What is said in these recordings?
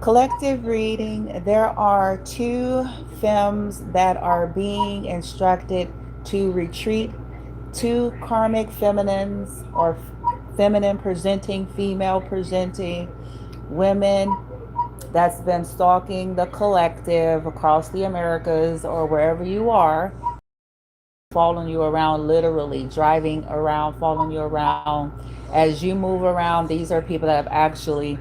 Collective reading. There are two femmes that are being instructed to retreat. Two karmic feminines, or feminine presenting, female presenting women that's been stalking the collective across the Americas or wherever you are, following you around, literally driving around, following you around as you move around. These are people that have actually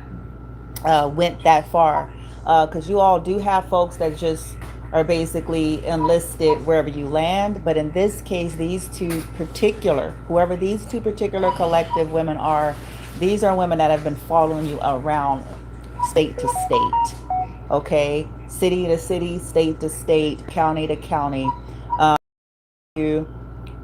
went that far, because you all do have folks that just are basically enlisted wherever you land. But in this case, these two particular, whoever these two particular collective women are, these are women that have been following you around state to state, okay, city to city, state to state, county to county. You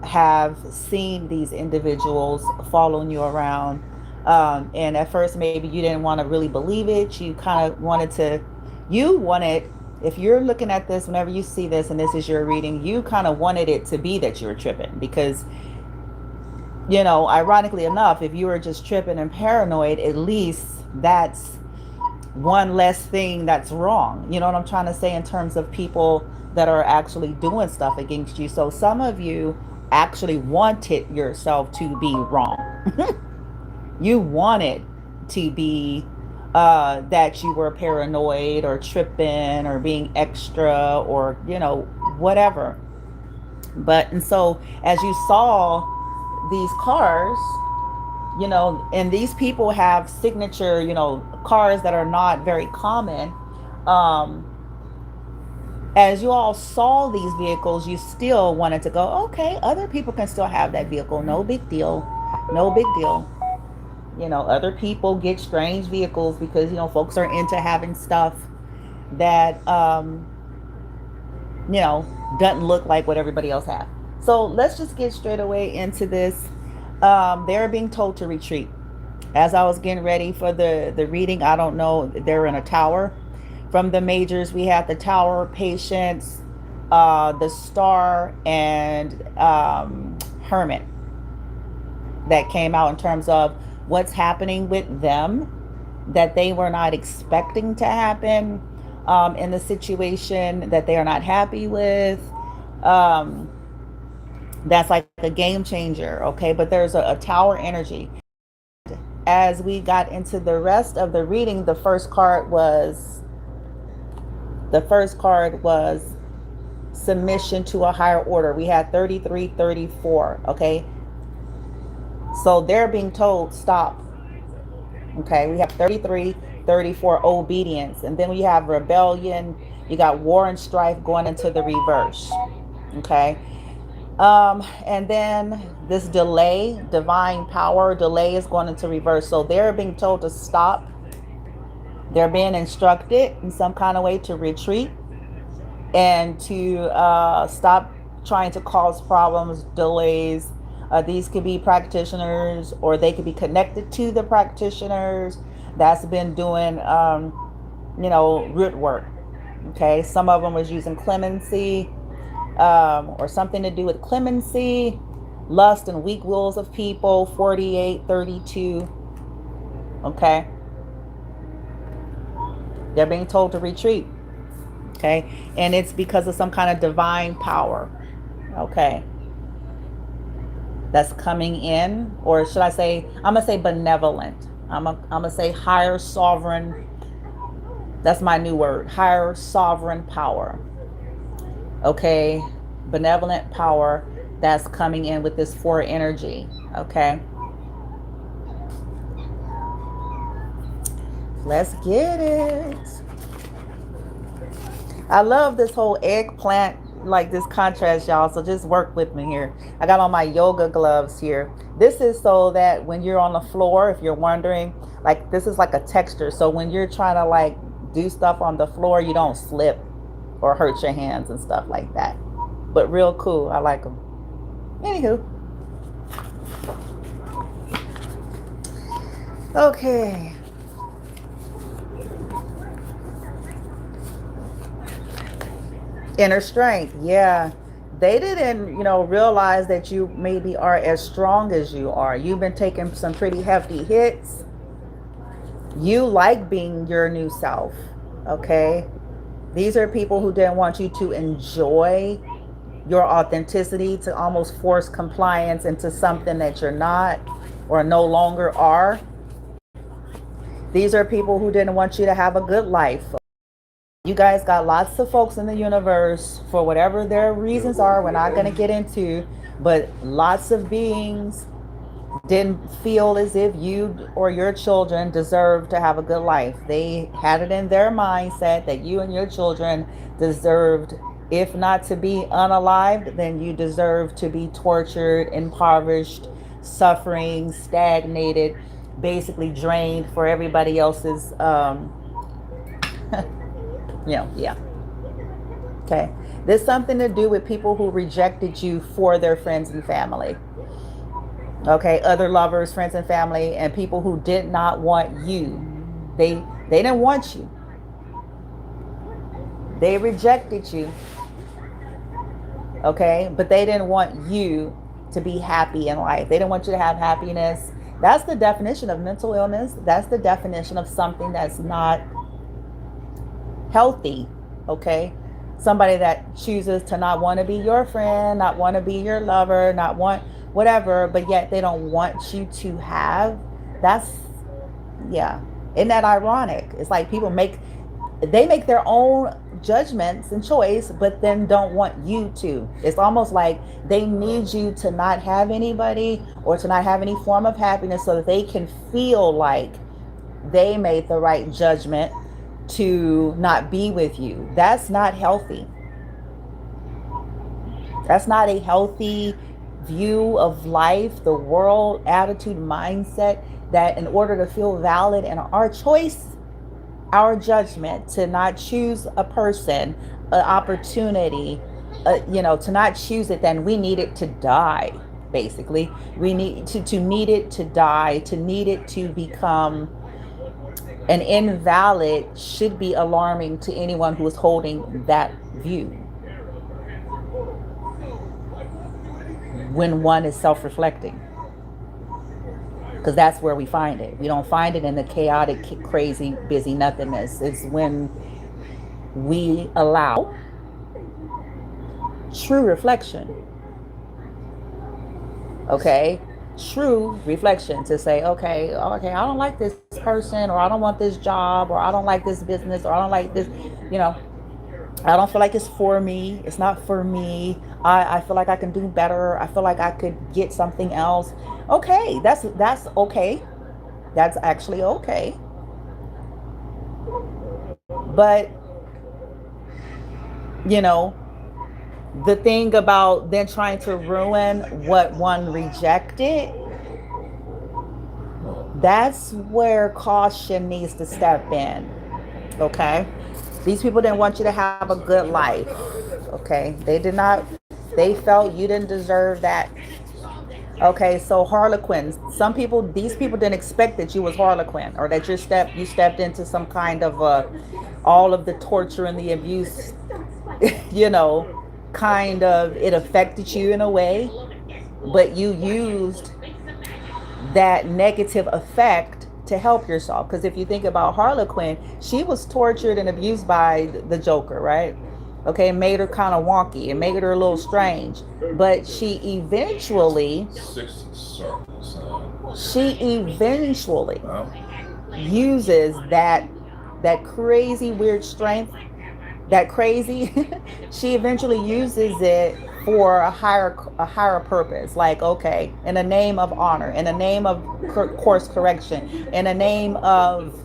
have seen these individuals following you around. And at first, maybe you didn't want to really believe it. You kind of wanted, if you're looking at this, whenever you see this and this is your reading, you kind of wanted it to be that you were tripping because, ironically enough, if you were just tripping and paranoid, at least that's one less thing that's wrong. You know what I'm trying to say in terms of people that are actually doing stuff against you. So some of you actually wanted yourself to be wrong. You wanted to be that you were paranoid or tripping or being extra or whatever. And so as you saw these cars, and these people have signature, cars that are not very common. Um, as you all saw these vehicles, you still wanted to go, okay, other people can still have that vehicle. No big deal. No big deal. Other people get strange vehicles because, folks are into having stuff that, doesn't look like what everybody else has. So let's just get straight away into this. They're being told to retreat. As I was getting ready for the reading, I don't know, they're in a tower. From the majors, we have the tower, patience, the star, and hermit that came out in terms of what's happening with them that they were not expecting to happen, in the situation that they are not happy with. Um, that's like a game changer, okay? But there's a tower energy. As we got into the rest of the reading, the first card was submission to a higher order. We had 33, 34, okay? So they're being told stop. Okay, we have 33, 34, obedience. And then we have rebellion. You got war and strife going into the reverse. Okay. And then this delay, divine power, delay is going into reverse. So they're being told to stop. They're being instructed in some kind of way to retreat and to stop trying to cause problems, delays. These could be practitioners or they could be connected to the practitioners that's been doing, root work. Okay. Some of them was using clemency, or something to do with clemency, lust and weak wills of people, 48, 32. Okay. They're being told to retreat. Okay. And it's because of some kind of divine power. Okay. That's coming in, or should I say, I'm going to say benevolent. I'm going to say higher sovereign. That's my new word, higher sovereign power. Okay. Benevolent power that's coming in with this 4 energy. Okay. Let's get it. I love this whole eggplant, like this contrast, y'all. So just work with me here. I got on my yoga gloves here. This is so that when you're on the floor, if you're wondering, like this is like a texture. So when you're trying to like do stuff on the floor, you don't slip or hurt your hands and stuff like that. But real cool. I like them. Anywho. Okay. Inner strength. Yeah. They didn't, realize that you maybe are as strong as you are. You've been taking some pretty hefty hits. You like being your new self, okay? These are people who didn't want you to enjoy your authenticity, to almost force compliance into something that you're not or no longer are. These are people who didn't want you to have a good life. You guys got lots of folks in the universe, for whatever their reasons are, we're not going to get into, but lots of beings didn't feel as if you or your children deserved to have a good life. They had it in their mindset that you and your children deserved, if not to be unalived, then you deserve to be tortured, impoverished, suffering, stagnated, basically drained for everybody else's, yeah. Okay. There's something to do with people who rejected you for their friends and family. Okay, other lovers, friends and family, and people who did not want you. They didn't want you. They rejected you. Okay, but they didn't want you to be happy in life. They didn't want you to have happiness. That's the definition of mental illness. That's the definition of something that's not healthy. Okay, somebody that chooses to not want to be your friend, not want to be your lover, not want whatever, but yet they don't want you to have. That's, yeah. Isn't that ironic? It's like people make their own judgments and choice, but then don't want you to. It's almost like they need you to not have anybody or to not have any form of happiness so that they can feel like they made the right judgment to not be with you. That's not healthy. That's not a healthy view of life, the world, attitude, mindset, that in order to feel valid in our choice, our judgment to not choose a person, an opportunity, to not choose it, then we need it to die. Basically, we need to need it to die, to need it to become an invalid, should be alarming to anyone who is holding that view. When one is self-reflecting, because that's where we find it. We don't find it in the chaotic, crazy, busy nothingness. It's when we allow true reflection. Okay, true reflection to say, okay, I don't like this person, or I don't want this job, or I don't like this business, or I don't like this, I don't feel like it's for me. It's not for me. I feel like I can do better. I feel like I could get something else. Okay, that's okay. That's actually okay. But, the thing about then trying to ruin what one rejected, that's where caution needs to step in. Okay? These people didn't want you to have a good life. Okay? They felt you didn't deserve that. Okay, so Harlequins. These people didn't expect that you was Harlequin, or that you stepped into some kind of all of the torture and the abuse, kind of, it affected you in a way, but you used that negative effect to help yourself. Because if you think about Harlequin, she was tortured and abused by the Joker, right? Okay, it made her kind of wonky. It made her a little strange. But she eventually uses that crazy weird strength, that crazy, she eventually uses it for a higher purpose. Like, okay, in the name of honor, in the name of course correction, in the name of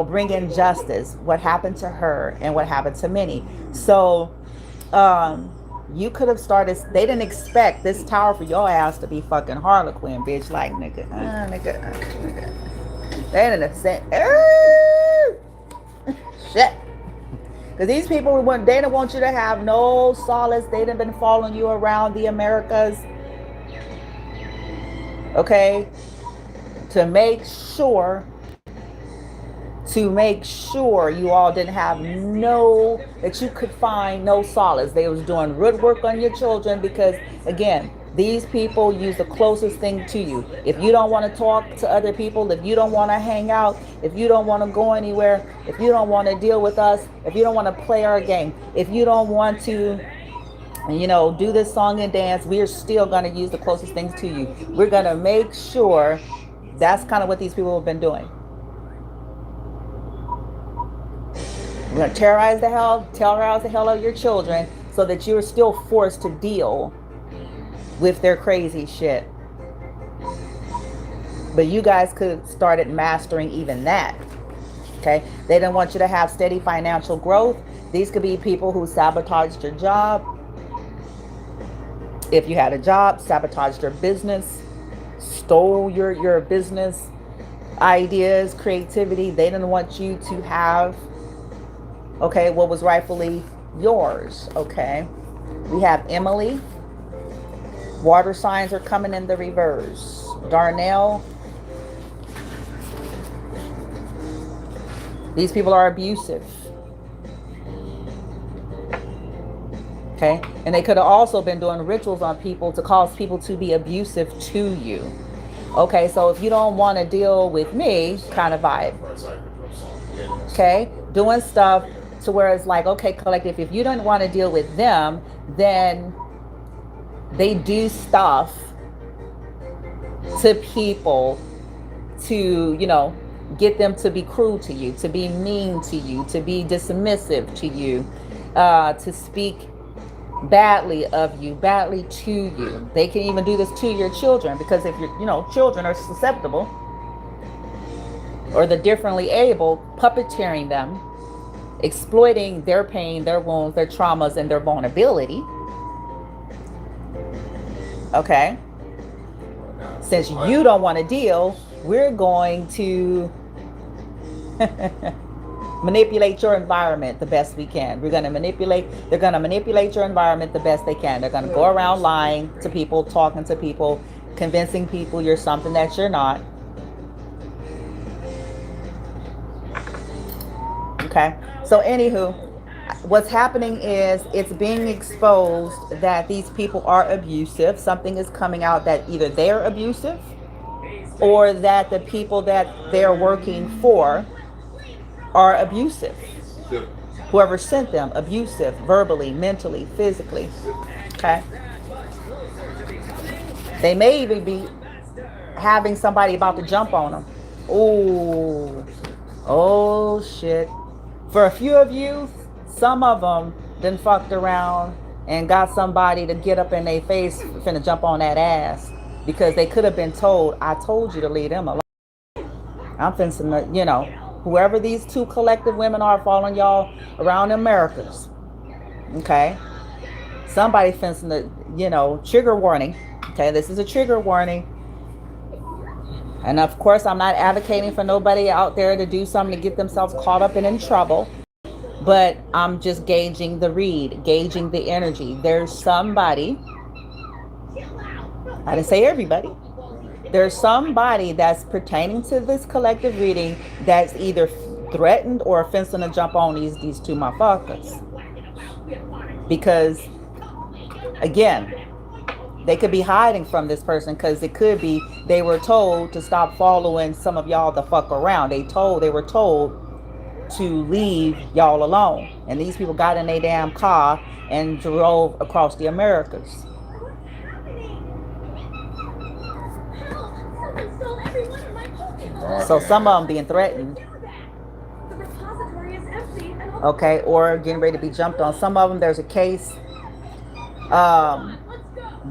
bringing justice, what happened to her and what happened to many. So you could have started, they didn't expect this tower for your ass to be fucking Harlequin, bitch. Like, nigga. They didn't say, shit. Because these people, they didn't want you to have no solace. They didn't been following you around the Americas. Okay? To make sure you all didn't have that you could find no solace. They was doing root work on your children because, again, These people use the closest thing to you. If you don't want to talk to other people, if you don't want to hang out, if you don't want to go anywhere, if you don't want to deal with us, if you don't want to play our game, if you don't want to, do this song and dance, we're still going to use the closest things to you. We're going to make sure. That's kind of what these people have been doing. We're going to terrorize the hell out of your children so that you're still forced to deal with their crazy shit. But you guys could have started mastering even that. Okay? They didn't want you to have steady financial growth. These could be people who sabotaged your job. If you had a job, sabotaged your business, stole your business ideas, creativity. They didn't want you to have, okay, what was rightfully yours. Okay? We have Emily. Water signs are coming in the reverse. Darnell. These people are abusive. Okay? And they could have also been doing rituals on people to cause people to be abusive to you. Okay, so if you don't want to deal with me, kind of vibe. Okay? Doing stuff to where it's like, okay, collective, if you don't want to deal with them, then they do stuff to people to, get them to be cruel to you, to be mean to you, to be dismissive to you, to speak badly of you, badly to you. They can even do this to your children, because if your children are susceptible or the differently able, puppeteering them, exploiting their pain, their wounds, their traumas, and their vulnerability. Okay? Since you don't want to deal, we're going to manipulate your environment the best we can. They're going to manipulate your environment the best they can. They're going to go around lying to people, talking to people, convincing people you're something that you're not. Okay? So anywho, what's happening is it's being exposed that these people are abusive. Something is coming out that either they're abusive or that the people that they're working for are abusive. Whoever sent them, abusive, verbally, mentally, physically. Okay? They may even be having somebody about to jump on them. Oh shit. For a few of you, some of them done fucked around and got somebody to get up in their face finna jump on that ass, because they could have been told, I told you to leave them alone. I'm finna, whoever these two collective women are following y'all around the Americas. Okay? Somebody finna, trigger warning. Okay, this is a trigger warning. And of course, I'm not advocating for nobody out there to do something to get themselves caught up and in trouble. But I'm just gauging the read, gauging the energy. There's somebody, I didn't say everybody. There's somebody that's pertaining to this collective reading that's either threatened or fencing to jump on these two motherfuckers. Because, again, they could be hiding from this person, because it could be they were told to stop following some of y'all the fuck around. They were told to leave y'all alone. And these people got in a damn car and drove across the Americas. So some of them being threatened. Okay, or getting ready to be jumped on. Some of them, there's a case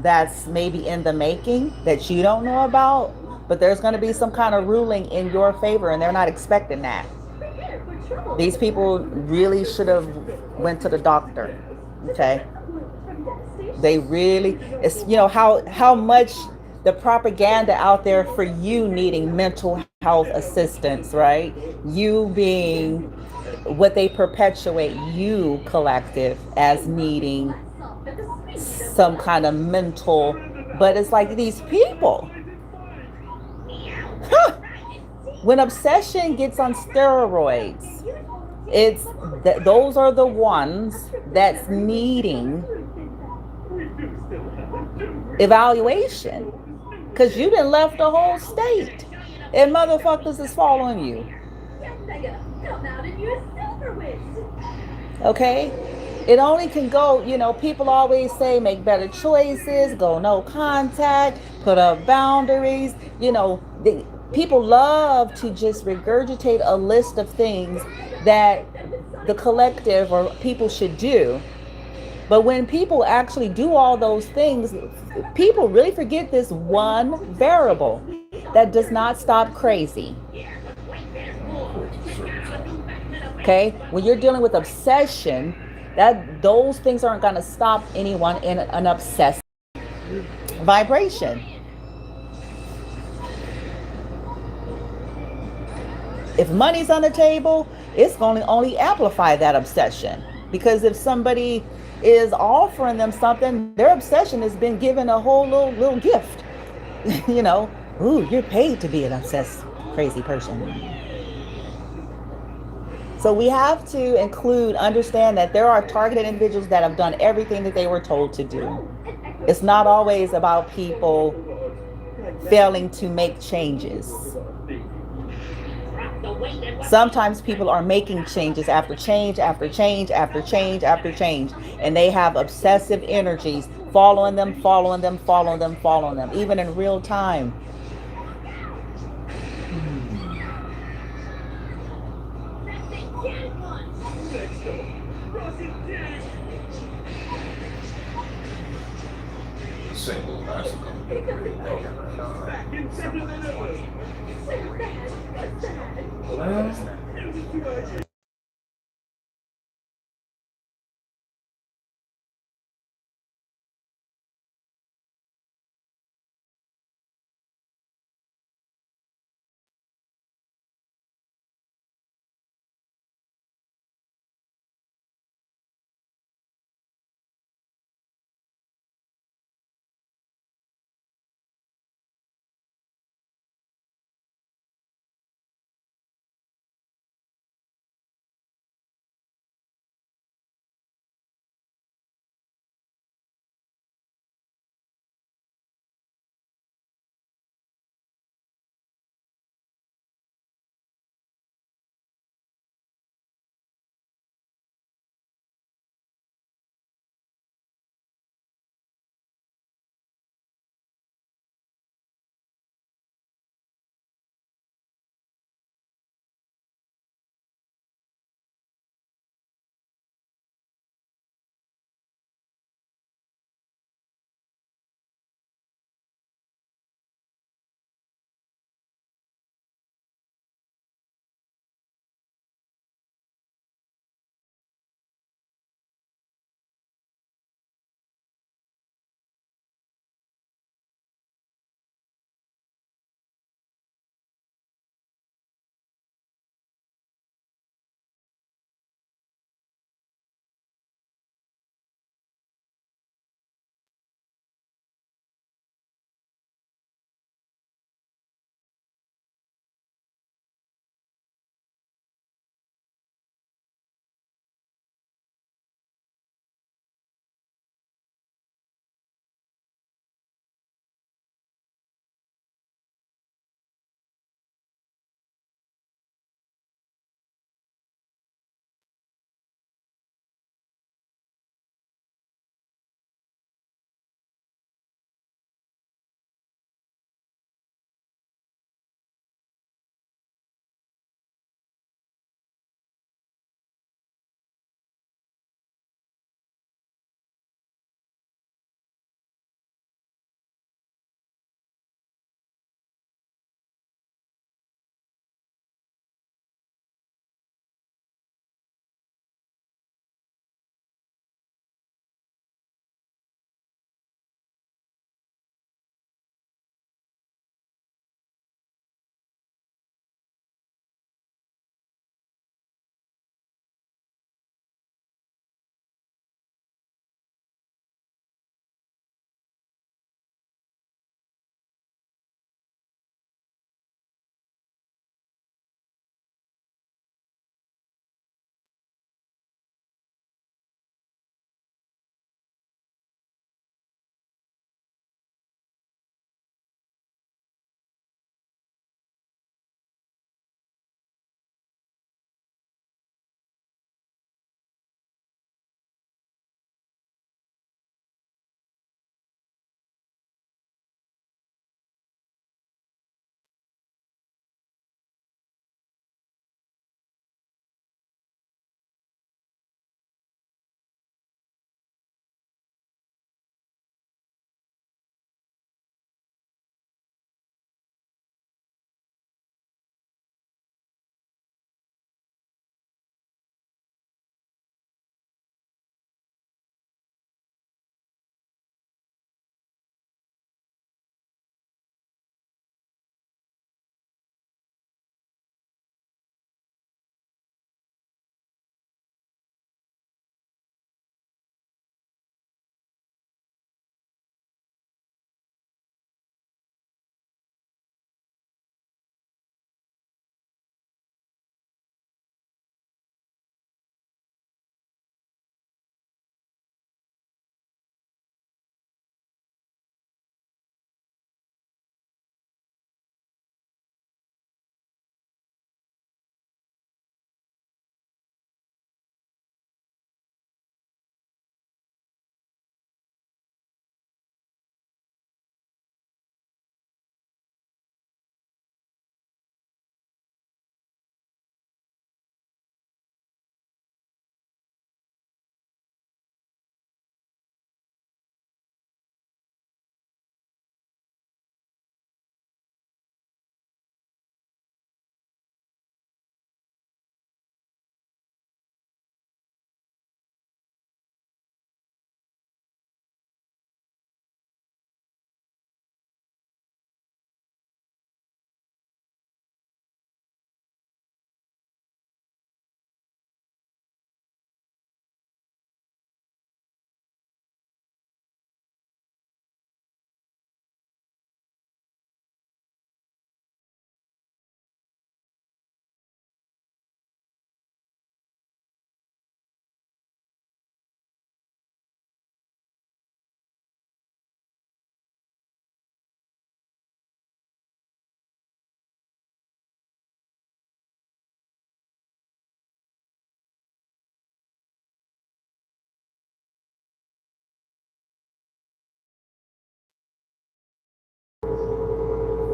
that's maybe in the making that you don't know about, but there's going to be some kind of ruling in your favor, and they're not expecting that. These people really should have went to the doctor. Okay, they really, it's how much the propaganda out there for you needing mental health assistance, right? You being what they perpetuate, you collective, as needing some kind of mental, but it's like these people, when obsession gets on steroids, it's those are the ones that's needing evaluation, because you done left the whole state and motherfuckers is following you. Okay? It only can go, people always say make better choices, go no contact, put up boundaries. People love to just regurgitate a list of things that the collective or people should do. But when people actually do all those things, people really forget this one variable that does not stop crazy. Okay? When you're dealing with obsession, that those things aren't going to stop anyone in an obsessive vibration. If money's on the table, it's going to only amplify that obsession. Because if somebody is offering them something, their obsession has been given a whole little gift. you know, ooh, you're paid to be an obsessed, crazy person. So we have to understand that there are targeted individuals that have done everything that they were told to do. It's not always about people failing to make changes. Sometimes people are making changes after change, after change, after change, after change, and they have obsessive energies following them, following them, following them, following them, even in real time. Single master.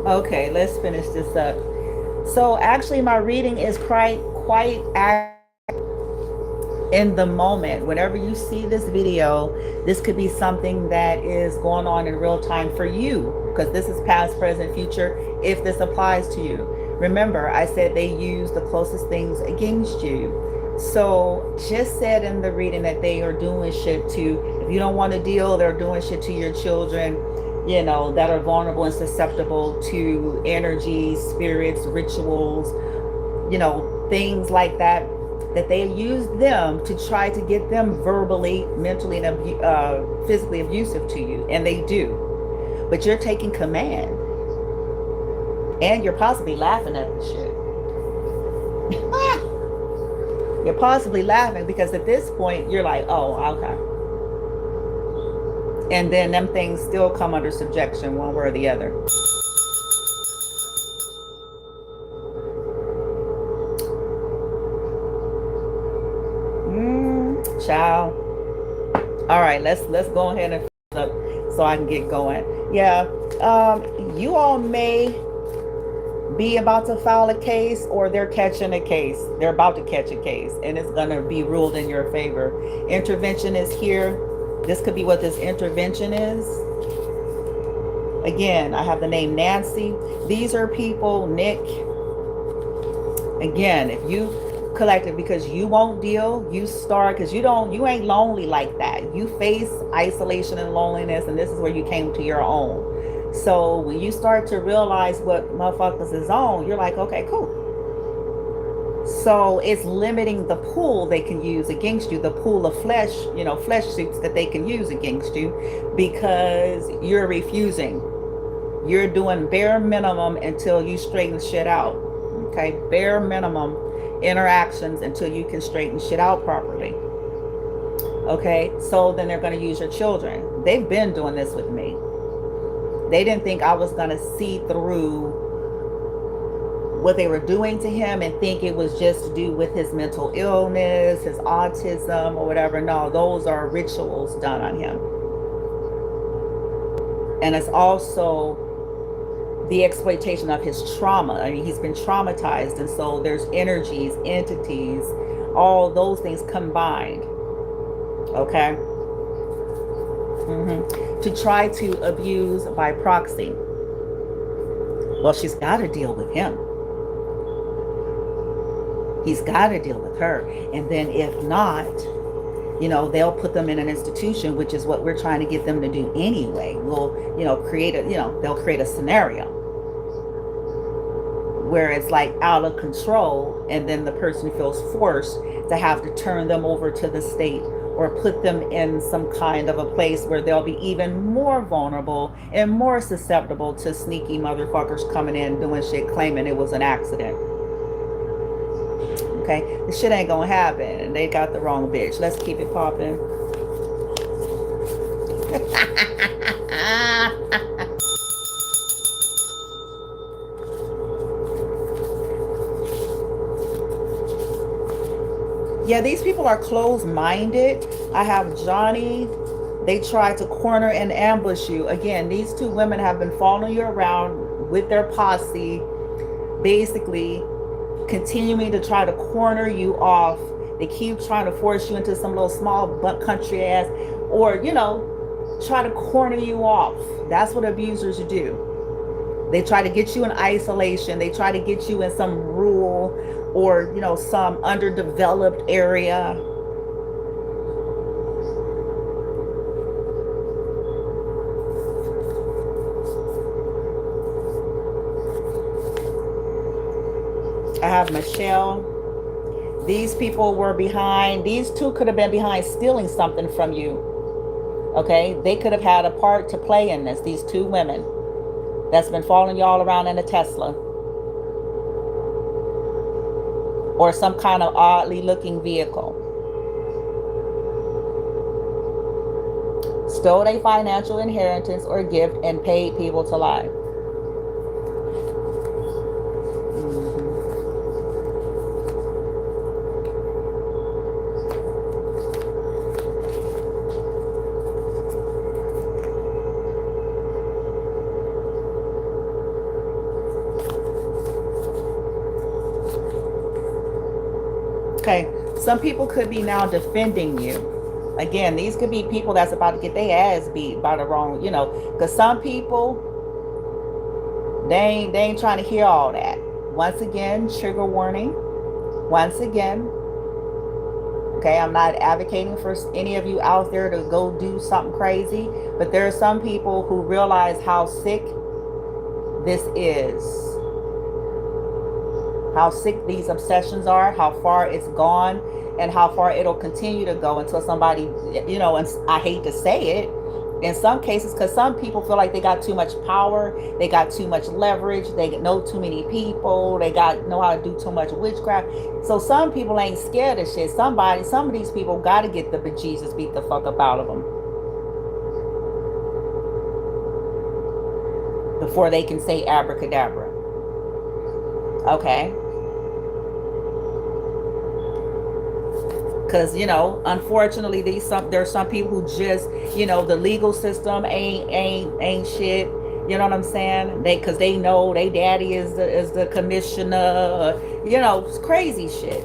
Okay, let's finish this up. So actually, my reading is quite in the moment. Whenever you see this video, this could be something that is going on in real time for you, because this is past, present, future, if this applies to you. Remember, I said they use the closest things against you. So just said in the reading that they are doing shit to, if you don't want to deal, they're doing shit to your children, you know, that are vulnerable and susceptible to energy, spirits, rituals, you know, things like that, that they use them to try to get them verbally, mentally, and physically abusive to you. And they do. But you're taking command. And you're possibly laughing at the shit. You're possibly laughing because at this point, you're like, oh, okay. And then them things still come under subjection one way or the other. Child. All right, let's go ahead and up so I can get going. Yeah, you all may be about to file a case, or they're catching a case. They're about to catch a case, and it's gonna be ruled in your favor. Intervention is here. This could be what this intervention is. Again, I have the name Nancy. These are people, Nick. Again, if you collective, because you won't deal, you start, because you ain't lonely like that. You face isolation and loneliness, and this is where you came to your own. So when you start to realize what motherfuckers is on, you're like, okay, cool. So it's limiting the pool they can use against you, the pool of flesh, you know, flesh suits that they can use against you, because you're refusing. You're doing bare minimum until you straighten shit out. Okay, bare minimum interactions until you can straighten shit out properly. Okay, so then they're going to use your children. They've been doing this with me. They didn't think I was going to see through what they were doing to him and think it was just to do with his mental illness, his autism, or whatever. No, those are rituals done on him. And it's also the exploitation of his trauma. I mean, he's been traumatized, and so there's energies, entities, all those things combined. Okay. To try to abuse by proxy. Well, she's got to deal with him. He's got to deal with her. And then if not, you know, they'll put them in an institution, which is what we're trying to get them to do anyway. We'll, you know, they'll create a scenario where it's like out of control, and then the person feels forced to have to turn them over to the state, or put them in some kind of a place where they'll be even more vulnerable and more susceptible to sneaky motherfuckers coming in doing shit, claiming it was an accident. Okay, this shit ain't gonna happen, and they got the wrong bitch. Let's keep it popping. Yeah, these people are closed-minded. I have Johnny. They try to corner and ambush you. Again, these two women have been following you around with their posse, basically continuing to try to corner you off. They keep trying to force you into some little small butt country ass, or, you know, try to corner you off. That's what abusers do. They try to get you in isolation. They try to get you in some rural, or, you know, some underdeveloped area. I have Michelle. These people were behind. These two could have been behind stealing something from you. Okay, they could have had a part to play in this. These two women that's been following y'all around in a Tesla, or some kind of oddly looking vehicle. Stole a financial inheritance or gift and paid people to lie. Okay, some people could be now defending you. Again, these could be people that's about to get their ass beat by the wrong, because some people, they ain't trying to hear all that. Once again, trigger warning. Once again, okay, I'm not advocating for any of you out there to go do something crazy, but there are some people who realize how sick this is, how sick these obsessions are, how far it's gone, and how far it'll continue to go until somebody, and I hate to say it, in some cases, because some people feel like they got too much power, they got too much leverage, they know too many people, they know how to do too much witchcraft. So some people ain't scared of shit. Some of these people got to get the bejesus beat the fuck up out of them before they can say abracadabra. Okay. Because unfortunately, there's some people who just, the legal system ain't shit. You know what I'm saying? Because they know they daddy is the commissioner. It's crazy shit.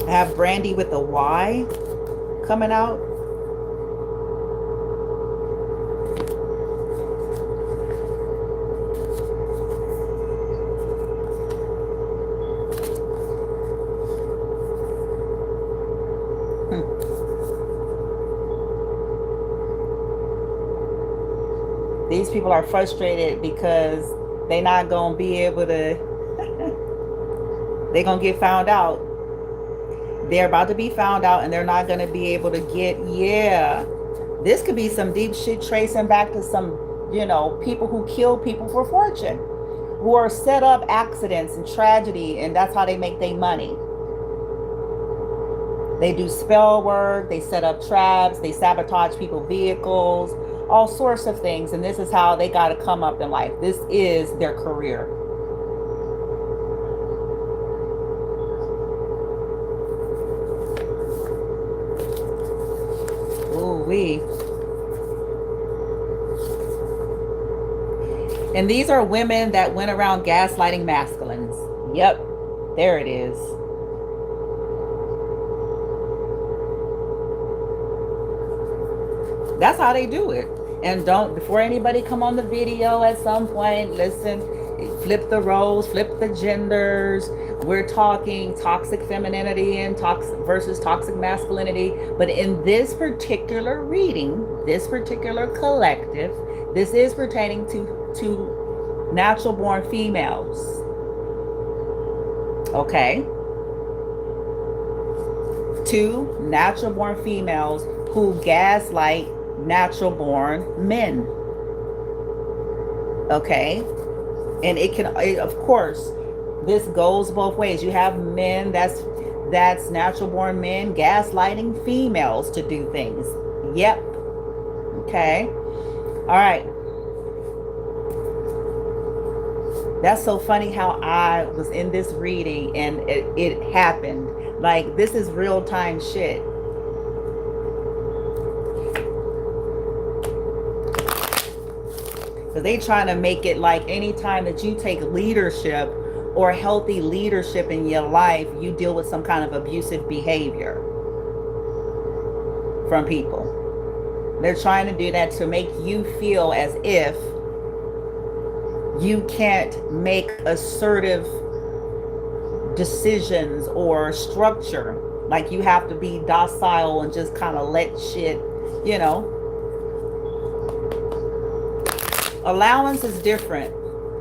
I have Brandy with a Y coming out. These people are frustrated because they're not going to be able to, they're going to get found out. They're about to be found out and they're not going to be able to this could be some deep shit tracing back to some, people who kill people for fortune, who are set up accidents and tragedy, and that's how they make their money. They do spell work, they set up traps, they sabotage people's vehicles, all sorts of things. And this is how they got to come up in life. This is their career. Ooh-wee. And these are women that went around gaslighting masculines. Yep, there it is. That's how they do it. And before anybody come on the video at some point, listen, flip the roles, flip the genders. We're talking toxic femininity and versus toxic masculinity. But in this particular reading, this particular collective, this is pertaining to natural born females. Okay? To natural born females who gaslight natural born men. Okay? And of course, this goes both ways. You have men that's natural born men gaslighting females to do things. Yep. Okay. All right. That's so funny how I was in this reading and it happened. Like, this is real time shit. Because they trying to make it like anytime that you take leadership or healthy leadership in your life, you deal with some kind of abusive behavior from people. They're trying to do that to make you feel as if you can't make assertive decisions or structure. Like you have to be docile and just kind of let shit, Allowance is different.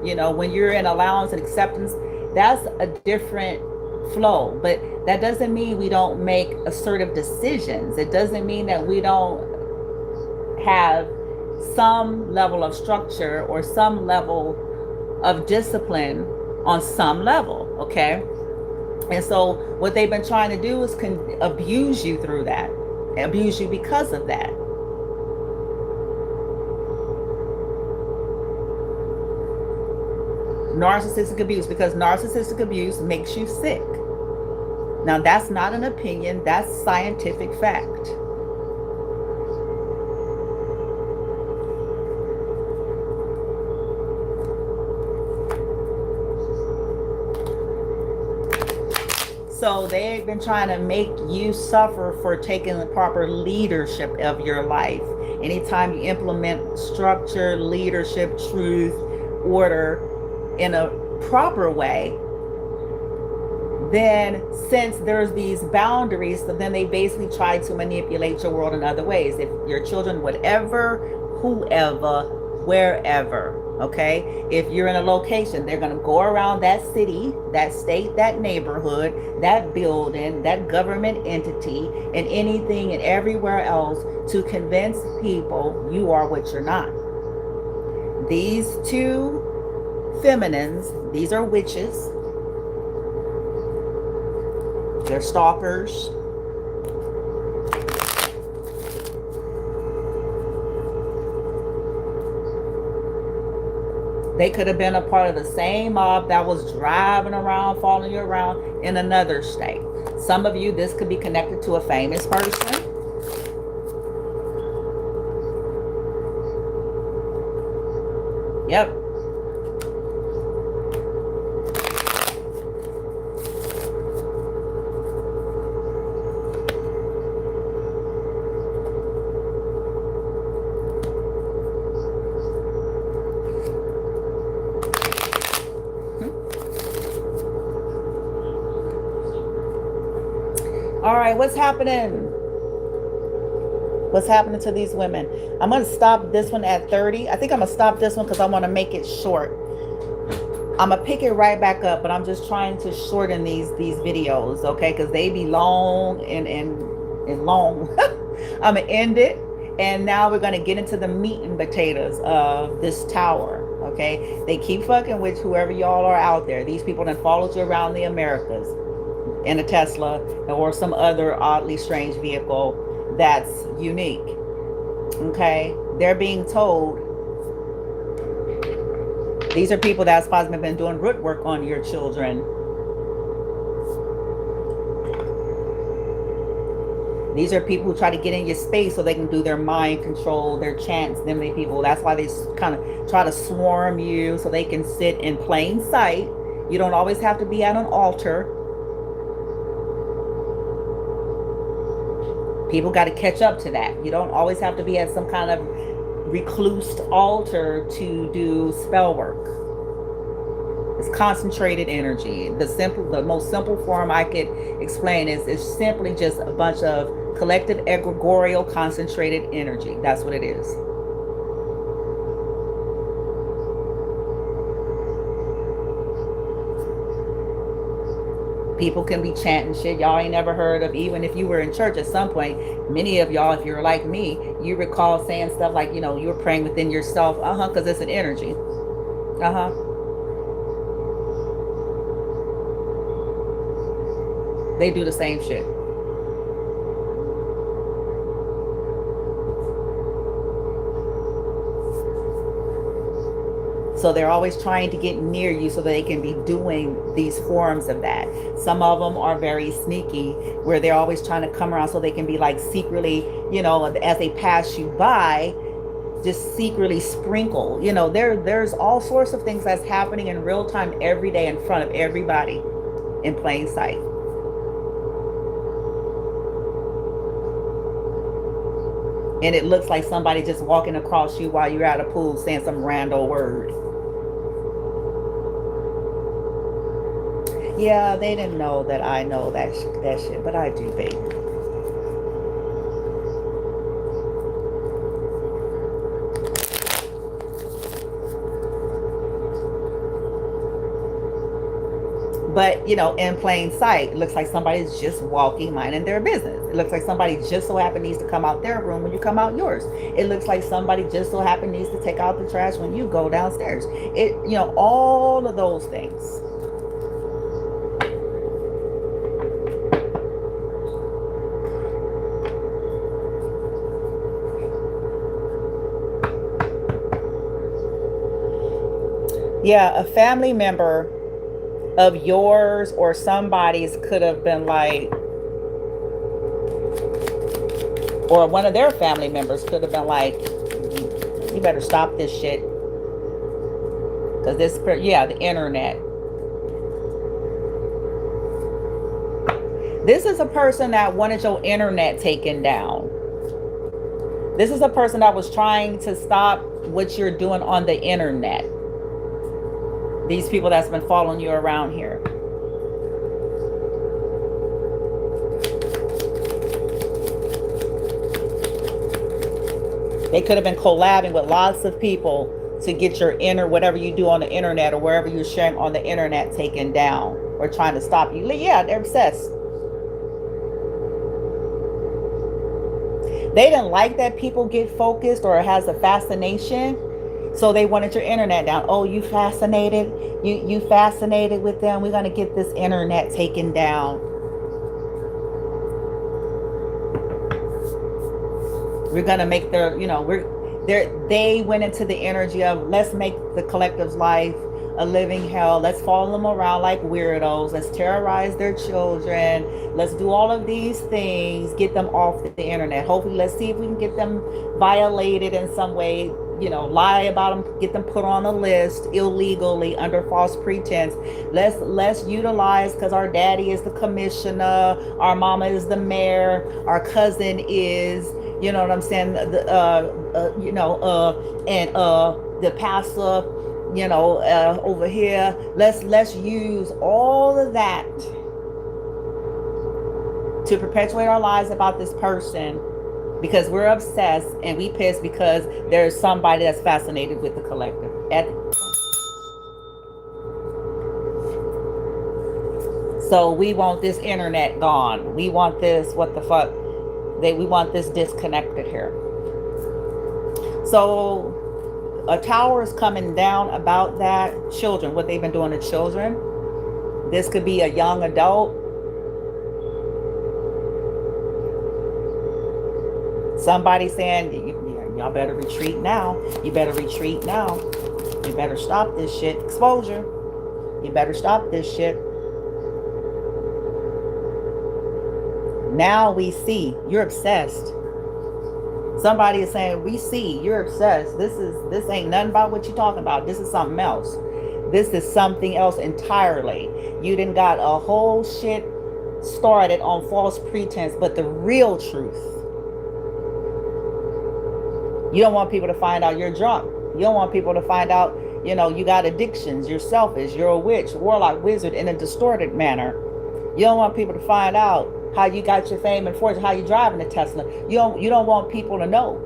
When you're in allowance and acceptance, that's a different flow. But that doesn't mean we don't make assertive decisions. It doesn't mean that we don't have some level of structure or some level of discipline on some level, okay? And so what they've been trying to do is abuse you through that, abuse you because of that. Narcissistic abuse, because narcissistic abuse makes you sick. Now, that's not an opinion, that's scientific fact. So they've been trying to make you suffer for taking the proper leadership of your life. Anytime you implement structure, leadership, truth, order in a proper way, then since there's these boundaries, so then they basically try to manipulate your world in other ways. If your children, whatever, whoever, wherever, okay? If you're in a location, they're going to go around that city, that state, that neighborhood, that building, that government entity, and anything and everywhere else to convince people you are what you're not. These two feminines, these are witches. They're stalkers. They could have been a part of the same mob that was driving around, following you around in another state. Some of you, this could be connected to a famous person. Yep. All right, what's happening? What's happening to these women? I'm going to stop this one at 30. I think I'm going to stop this one because I want to make it short. I'm going to pick it right back up, but I'm just trying to shorten these videos, okay? Because they be long and long. I'm going to end it. And now we're going to get into the meat and potatoes of this tower, okay? They keep fucking with whoever y'all are out there. These people that followed you around the Americas in a Tesla or some other oddly strange vehicle that's unique, okay? They're being told these are people that's possibly been doing root work on your children. These are people who try to get in your space so they can do their mind control, their chants, them many people. That's why they kind of try to swarm you so they can sit in plain sight. You don't always have to be at an altar. People got to catch up to that. You don't always have to be at some kind of recluse altar to do spell work. It's concentrated energy. The most simple form I could explain is simply just a bunch of collective egregorial concentrated energy. That's what it is. People can be chanting shit y'all ain't never heard of. Even if you were in church at some point, many of y'all, if you're like me, you recall saying stuff like, you know, you were praying within yourself. Because it's an energy. They do the same shit. So they're always trying to get near you so that they can be doing these forms of that. Some of them are very sneaky, where they're always trying to come around so they can be like secretly, you know, as they pass you by, just secretly sprinkle. You know, there's all sorts of things that's happening in real time every day in front of everybody in plain sight. And it looks like somebody just walking across you while you're at a pool saying some random word. Yeah, they didn't know that I know that shit, but I do, baby. But, you know, in plain sight, it looks like somebody's just walking, minding their business. It looks like somebody just so happened needs to come out their room when you come out yours. It looks like somebody just so happened needs to take out the trash when you go downstairs. It, you know, all of those things. Yeah, a family member of yours or somebody's could have been like, or one of their family members could have been like, you better stop this shit. Because this, yeah, the internet. This is a person that wanted your internet taken down. This is a person that was trying to stop what you're doing on the internet. These people that's been following you around here. They could have been collabing with lots of people to get your inner, whatever you do on the internet or wherever you're sharing on the internet, taken down or trying to stop you. Yeah, they're obsessed. They didn't like that people get focused or has a fascination. So they wanted your internet down. Oh, you fascinated? You fascinated with them? We're going to get this internet taken down. We're going to make their, they went into the energy of, let's make the collective's life a living hell. Let's follow them around like weirdos. Let's terrorize their children. Let's do all of these things, get them off the internet. Hopefully, let's see if we can get them violated in some way, lie about them, get them put on a list illegally under false pretense. Let's utilize, because our daddy is the commissioner, our mama is the mayor, our cousin is, you know what I'm saying, and the pastor, over here. Let's use all of that to perpetuate our lies about this person, because we're obsessed and we pissed because there's somebody that's fascinated with the collective. So we want this internet gone. We want this, what the fuck? We want this disconnected here. So a tower is coming down about that. Children, what they've been doing to children. This could be a young adult. Somebody saying, y'all better retreat now. You better retreat now. You better stop this shit. Exposure. You better stop this shit. Now we see. You're obsessed. Somebody is saying, we see, you're obsessed. This ain't nothing about what you're talking about. This is something else. This is something else entirely. You done got a whole shit started on false pretense, but the real truth. You don't want people to find out you're drunk. You don't want people to find out, you got addictions, you're selfish, you're a witch, warlock, wizard in a distorted manner. You don't want people to find out how you got your fame and fortune, how you driving a Tesla. You don't want people to know.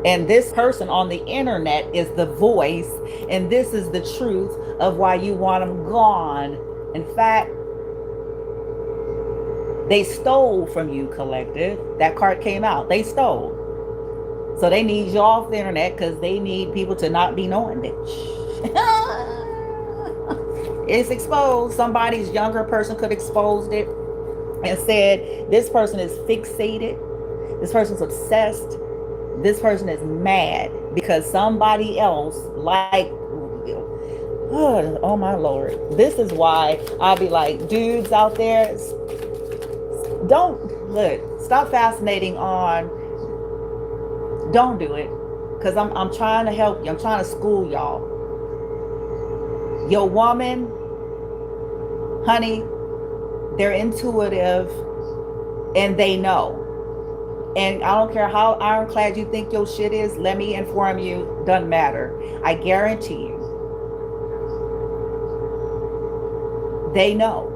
And this person on the internet is the voice, and this is the truth of why you want them gone. In fact, they stole from you, collective. That card came out. They stole. So they need you off the internet because they need people to not be knowing, bitch. It's exposed. Somebody's younger person could have exposed it and said, this person is fixated. This person's obsessed. This person is mad because somebody else, like, oh my Lord. This is why I'll be like, dudes out there, stop fascinating on, don't do it. Because I'm trying to help you. I'm trying to school y'all. Your woman, honey, they're intuitive and they know. And I don't care how ironclad you think your shit is, let me inform you, doesn't matter. I guarantee you, they know.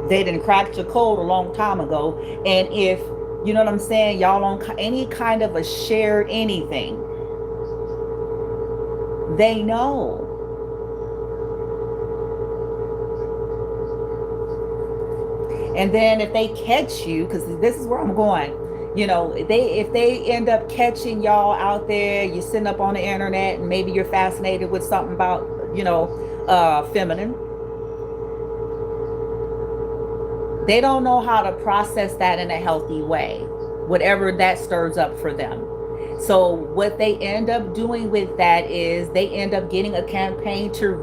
They done cracked your code a long time ago. And if, you know what I'm saying, y'all on any kind of a shared anything, they know. And then if they catch you, because this is where I'm going, if they end up catching y'all out there, you're sitting up on the internet and maybe you're fascinated with something about, feminine. They don't know how to process that in a healthy way, whatever that stirs up for them. So what they end up doing with that is they end up getting a campaign to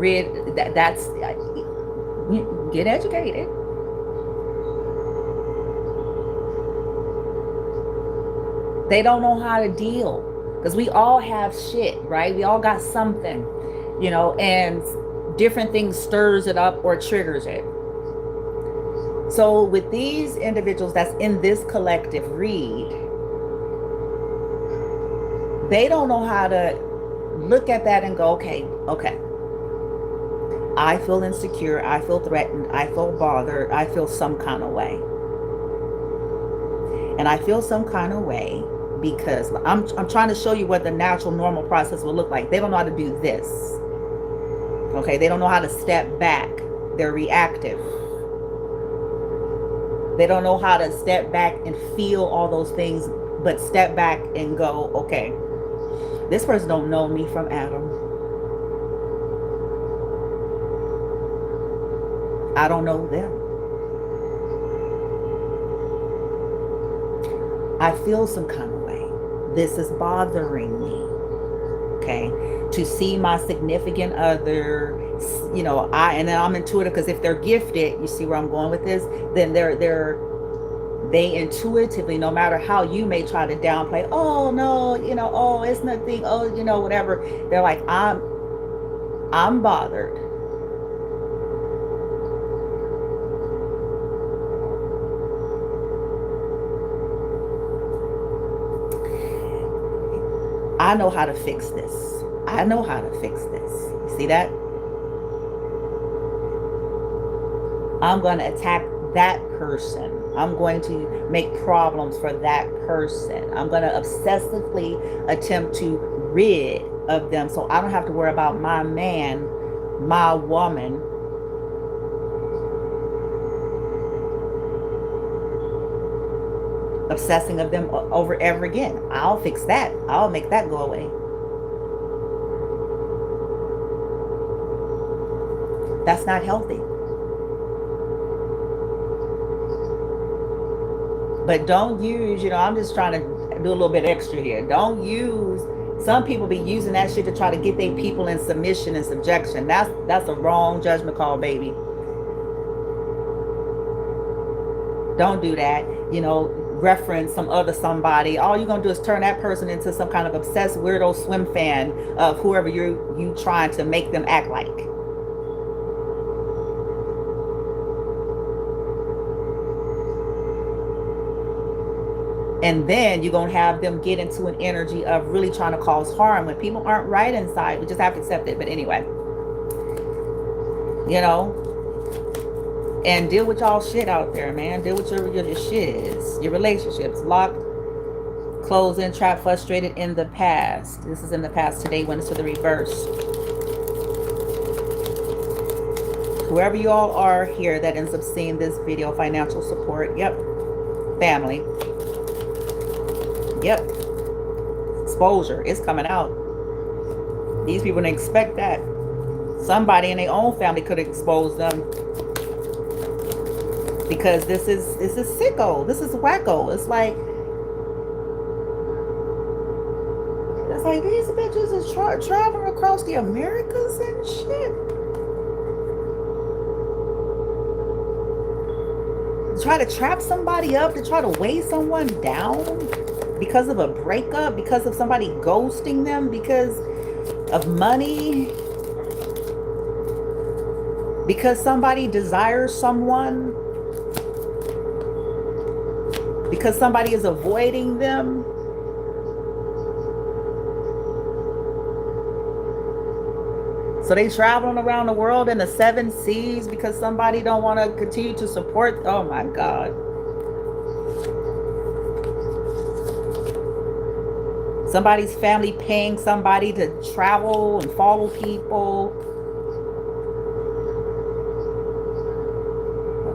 get educated. They don't know how to deal, because we all have shit, right? We all got something. you know, and different things stirs it up or triggers it. So with these individuals that's in this collective read, they don't know how to look at that and go, okay, I feel insecure, I feel threatened, I feel bothered, I feel some kind of way. And I feel some kind of way because I'm trying to show you what the natural normal process will look like. They don't know how to do this. Okay, they don't know how to step back. They're reactive. They don't know how to step back and feel all those things, but step back and go, okay, this person don't know me from Adam. I don't know them. I feel some kind of way. This is bothering me. Okay, to see my significant other, you know, and then I'm intuitive because if they're gifted, you see where I'm going with this, then they intuitively, no matter how you may try to downplay, oh no, you know, oh it's nothing, oh you know whatever, they're like, I'm bothered. I know how to fix this. I know how to fix this. You see that? I'm going to attack that person. I'm going to make problems for that person. I'm going to obsessively attempt to rid of them so I don't have to worry about my man, my woman. Obsessing of them over ever again. I'll fix that. I'll make that go away. That's not healthy. But don't use, you know, I'm just trying to do a little bit extra here. Don't use, some people be using that shit to try to get their people in submission and subjection. That's a wrong judgment call, baby. Don't do that. You know, reference some other somebody. All you're gonna do is turn that person into some kind of obsessed weirdo swim fan of whoever you trying to make them act like. And then you're going to have them get into an energy of really trying to cause harm when people aren't right inside. We just have to accept it. But anyway, you know, and deal with y'all shit out there, man. Deal with your shiz, your relationships, locked, closed in, trapped, frustrated in the past. This is in the past today when it's to the reverse. Whoever you all are here that ends up seeing this video, financial support. Yep. Family. Yep. Exposure is coming out. These people didn't expect that. Somebody in their own family could expose them. Because this is sicko. This is wacko. It's like these bitches is traveling across the Americas and shit. Try to trap somebody up, to try to weigh someone down because of a breakup, because of somebody ghosting them, because of money, because somebody desires someone, because somebody is avoiding them. So they traveling around the world in the 7 seas because somebody don't want to continue to support. Oh my God. Somebody's family paying somebody to travel and follow people.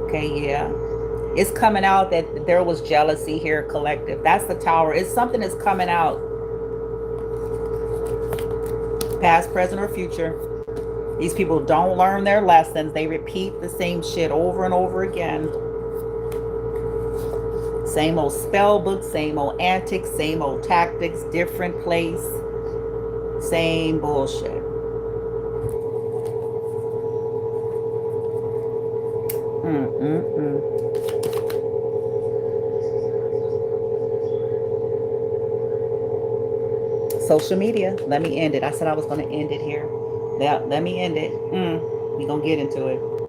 Okay, yeah. It's coming out that there was jealousy here, collective. That's the Tower. It's something that's coming out. Past, present, or future. These people don't learn their lessons. They repeat the same shit over and over again. Same old spell book, same old antics, same old tactics, different place. Same bullshit. Social media. Let me end it. I said I was going to end it here. Let me end it. We gonna get into it.